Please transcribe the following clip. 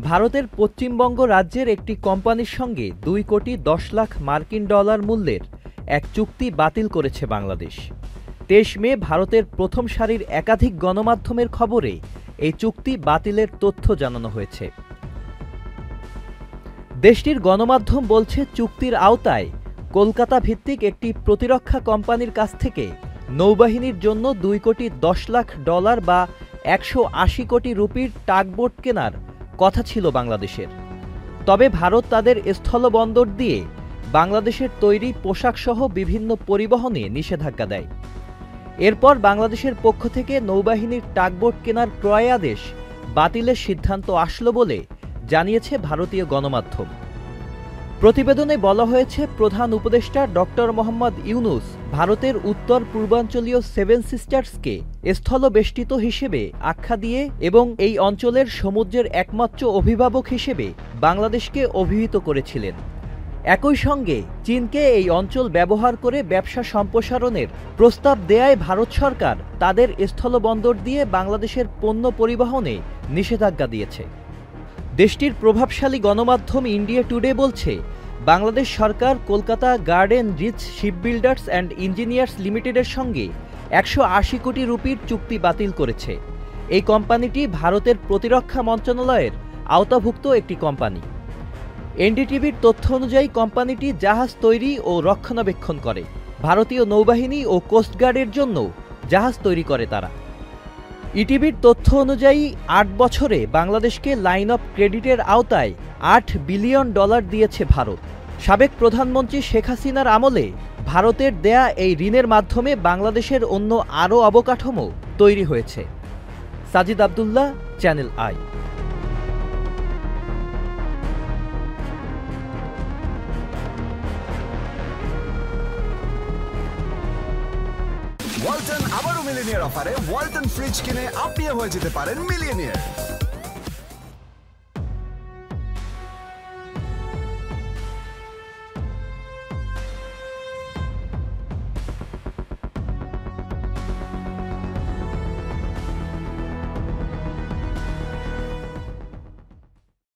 ভারতের পশ্চিমবঙ্গ রাজ্যের একটি কোম্পানির সঙ্গে ২ কোটি ১০ লাখ মার্কিন ডলার মূল্যের এক চুক্তি বাতিল করেছে বাংলাদেশ। ২৩ মে ভারতের প্রথম সারির একাধিক গণমাধ্যমের খবরে এই চুক্তি বাতিলের তথ্য জানানো হয়েছে। দেশটির গণমাধ্যম বলছে, চুক্তির আওতায় কলকাতা ভিত্তিক একটি প্রতিরক্ষা কোম্পানির কাছ থেকে নৌবাহিনীর জন্য ২ কোটি ১০ লাখ ডলার বা ১৮০ কোটি রুপির টাগবোট কেনার কথা ছিল বাংলাদেশের। তবে ভারত তাদের স্থলবন্দর দিয়ে বাংলাদেশের তৈরি পোশাকসহ বিভিন্ন পরিবহনে নিষেধাজ্ঞা দেয়। এরপর বাংলাদেশের পক্ষ থেকে নৌবাহিনীর টাগবোট কেনার ক্রয় আদেশ বাতিলের সিদ্ধান্ত আসলো বলে জানিয়েছে ভারতীয় গণমাধ্যম। প্রতিবেদনে বলা হয়েছে, প্রধান উপদেষ্টা ডক্টর মোহাম্মদ ইউনুস ভারতের উত্তর পূর্বাঞ্চলীয় সেভেন সিস্টার্সকে স্থলবেষ্টিত হিসেবে আখ্যা দিয়ে এবং এই অঞ্চলের সমুদ্রের একমাত্র অভিভাবক হিসেবে বাংলাদেশকে অভিহিত করেছিলেন। একই সঙ্গে চীনকে এই অঞ্চল ব্যবহার করে ব্যবসা সম্প্রসারণের প্রস্তাব দেয়ায় ভারত সরকার তাদের স্থলবন্দর দিয়ে বাংলাদেশের পণ্য পরিবহনে নিষেধাজ্ঞা দিয়েছে। দেশটির প্রভাবশালী গণমাধ্যম ইন্ডিয়া টুডে বলছে, বাংলাদেশ সরকার Kolkata Garden Reach Shipbuilders and Engineers লিমিটেডের সঙ্গে ১৮০ কোটি রুপির চুক্তি বাতিল করেছে। এই কোম্পানিটি ভারতের প্রতিরক্ষা মন্ত্রণালয়ের আওতাভুক্ত একটি কোম্পানি। এনডিটিভির তথ্য অনুযায়ী কোম্পানিটি জাহাজ তৈরি ও রক্ষণাবেক্ষণ করে। ভারতীয় নৌবাহিনী ও কোস্টগার্ডের জন্য জাহাজ তৈরি করে তারা। ইটিভির তথ্য অনুযায়ী ৮ বছরে বাংলাদেশকে লাইন অফ ক্রেডিটের আওতায় $৮ বিলিয়ন দিয়েছে ভারত। সাবেক প্রধানমন্ত্রী শেখ হাসিনার আমলে ভারতের দেয়া এই ঋণের মাধ্যমে বাংলাদেশের অন্য আরও অবকাঠামো তৈরি হয়েছে। Sajid Abdullah, Channel I. Walton আবারও মিলিনিয়ার অফারে ওয়ালটন ফ্রিজ কিনে আপনিও হয়ে যেতে পারেন মিলিয়নিয়ার।